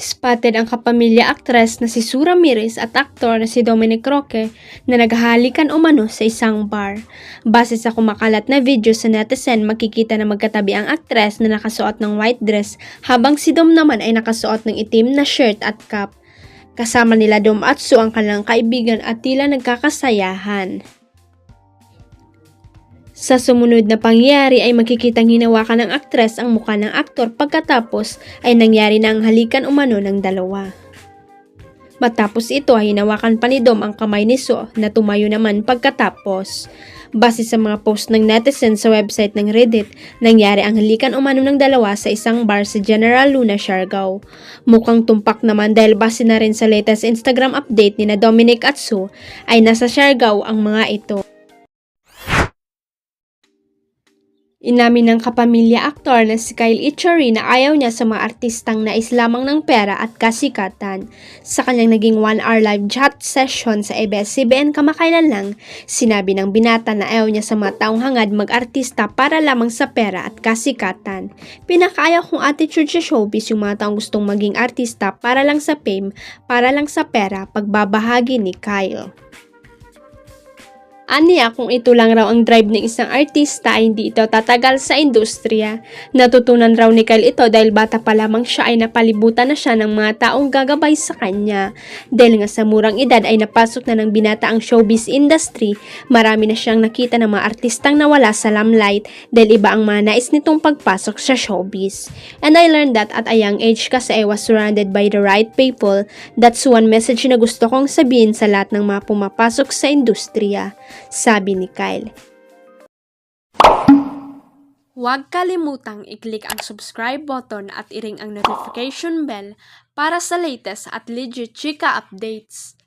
Spotted ang kapamilya aktres na si Sue Ramirez at aktor na si Dominic Roque na naghahalikan umano sa isang bar. Base sa kumakalat na video sa netizen, makikita na magkatabi ang aktres na nakasuot ng white dress habang si Dom naman ay nakasuot ng itim na shirt at cap. Kasama nila Dom at Sue ang kanilang kaibigan at tila nagkakasayahan. Sa sumunod na pangyayari ay makikitang hinawakan ng aktres ang mukha ng aktor pagkatapos ay nangyari na ang halikan umano ng dalawa. Matapos ito ay hinawakan pa ni Dom ang kamay ni Sue na tumayo naman pagkatapos. Base sa mga post ng netizen sa website ng Reddit, nangyari ang halikan umano ng dalawa sa isang bar sa General Luna, Siargao. Mukhang tumpak naman dahil base na rin sa latest Instagram update ni na Dominic at Sue ay nasa Siargao ang mga ito. Inamin ng kapamilya aktor na si Kyle Echari na ayaw niya sa mga artistang nais lamang ng pera at kasikatan. Sa kanyang naging 1-hour live chat session sa ABS-CBN kamakailan lang, sinabi ng binata na ayaw niya sa mga taong hangad mag-artista para lamang sa pera at kasikatan. Pinakaayaw kong attitude sa showbiz yung mga taong gustong maging artista para lang sa fame, para lang sa pera, pagbabahagi ni Kyle. Aniya kung ito lang raw ang drive ng isang artista ay hindi ito tatagal sa industriya. Natutunan raw ni Kyle ito dahil bata pa lamang siya ay napalibutan na siya ng mga taong gagabay sa kanya. Dahil nga sa murang edad ay napasok na ng binata ang showbiz industry, marami na siyang nakita ng mga artistang nawala sa limelight dahil iba ang mga nais nitong pagpasok sa showbiz. And I learned that at a young age kasi I was surrounded by the right people. That's one message na gusto kong sabihin sa lahat ng mga pumapasok sa industriya, sabi ni Kyle. Huwag kalimutang i-click ang subscribe button at i-ring ang notification bell para sa latest at legit chika updates.